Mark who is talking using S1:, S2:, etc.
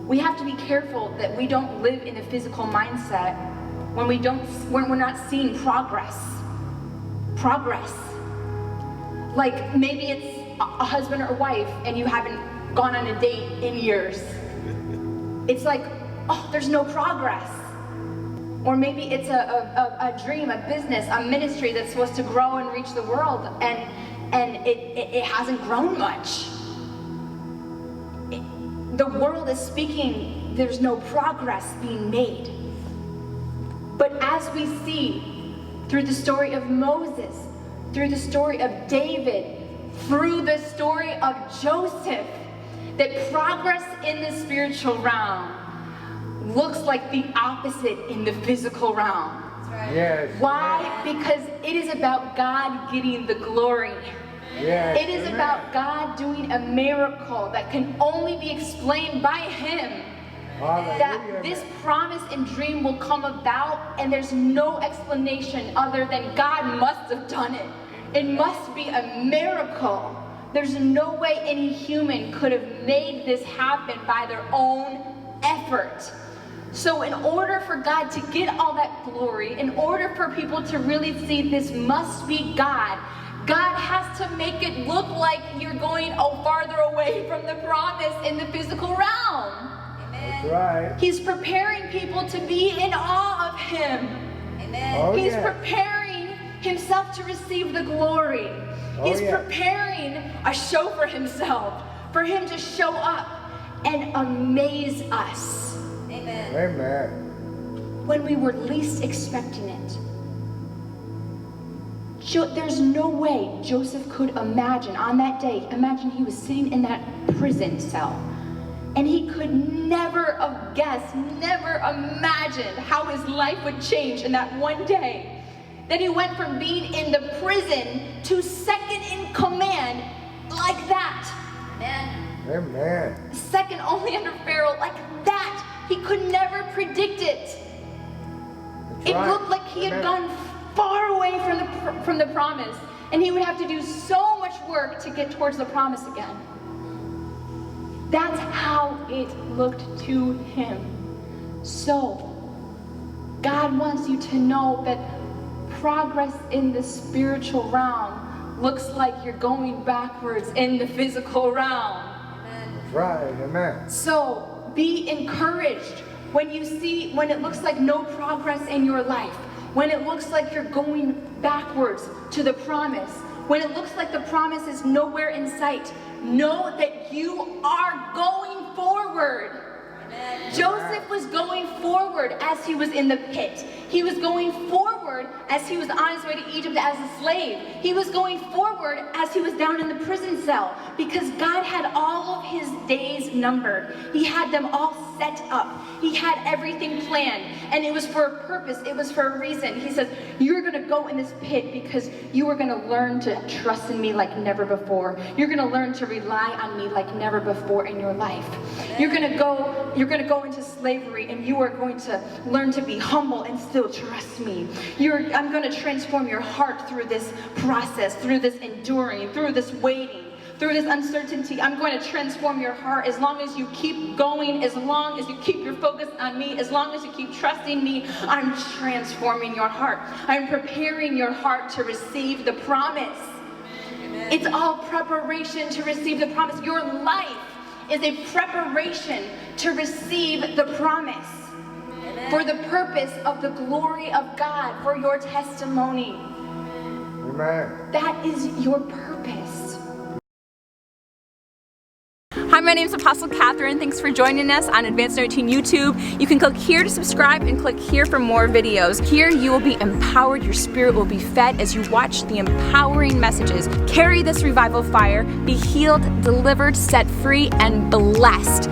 S1: We have to be careful that we don't live in a physical mindset when we're not seeing progress. Like maybe it's a husband or wife and you haven't gone on a date in years. It's like, oh, there's no progress. Or maybe it's a dream, a business, a ministry that's supposed to grow and reach the world, and it hasn't grown much. The world is speaking, there's no progress being made. But as we see through the story of Moses, through the story of David, through the story of Joseph, that progress in the spiritual realm looks like the opposite in the physical realm.
S2: That's right.
S3: Yes.
S1: Why? Because it is about God getting the glory.
S3: Yes.
S1: It is about God doing a miracle that can only be explained by Him.
S3: Hallelujah.
S1: That this promise and dream will come about, and there's no explanation other than God must have done it. It must be a miracle. There's no way any human could have made this happen by their own effort. So in order for God to get all that glory, in order for people to really see this must be God, God has to make it look like you're going farther away from the promise in the physical realm.
S3: That's right.
S1: He's preparing people to be in awe of Him.
S2: Amen.
S3: Oh,
S1: He's
S3: yeah.
S1: preparing Himself to receive the glory.
S3: Oh,
S1: He's
S3: yeah.
S1: preparing a show for Himself, for Him to show up and amaze us
S2: Amen.
S3: Amen.
S1: when we were least expecting it. There's no way Joseph could imagine on that day, imagine he was sitting in that prison cell, and he could never have guessed, never imagined how his life would change in that one day. That he went from being in the prison to second in command like that.
S2: Amen.
S3: Amen.
S1: Second only under Pharaoh like that. He could never predict it.
S3: That's
S1: It
S3: right.
S1: looked like he had
S3: Amen.
S1: gone far away from the promise, and he would have to do so much work to get towards the promise again. That's how it looked to him. So, God wants you to know that progress in the spiritual realm looks like you're going backwards in the physical realm.
S2: Amen.
S3: That's right. Amen.
S1: So be encouraged when it looks like no progress in your life, when it looks like you're going backwards to the promise, when it looks like the promise is nowhere in sight. Know that you are going forward.
S2: Amen.
S1: Joseph was going forward as he was in the pit. He was going forward as he was on his way to Egypt as a slave. He was going forward as he was down in the prison cell, because God had all of his days numbered. He had them all set up. He had everything planned, and it was for a purpose. It was for a reason. He says, you're going to go in this pit because you are going to learn to trust in me like never before. You're going to learn to rely on me like never before in your life. You're going to go into slavery, and you are going to learn to be humble and still trust me. I'm going to transform your heart through this process, through this enduring, through this waiting, through this uncertainty. I'm going to transform your heart as long as you keep going, as long as you keep your focus on me, as long as you keep trusting me. I'm transforming your heart. I'm preparing your heart to receive the promise.
S2: Amen.
S1: It's all preparation to receive the promise. Your life is a preparation to receive the promise.
S2: Amen.
S1: For the purpose of the glory of God, for your testimony.
S3: Amen.
S1: That is your purpose.
S4: Hi, my name is Apostle Kathryn. Thanks for joining us on Advanced 19 YouTube. You can click here to subscribe and click here for more videos. Here you will be empowered. Your spirit will be fed as you watch the empowering messages. Carry this revival fire, be healed, delivered, set free, and blessed.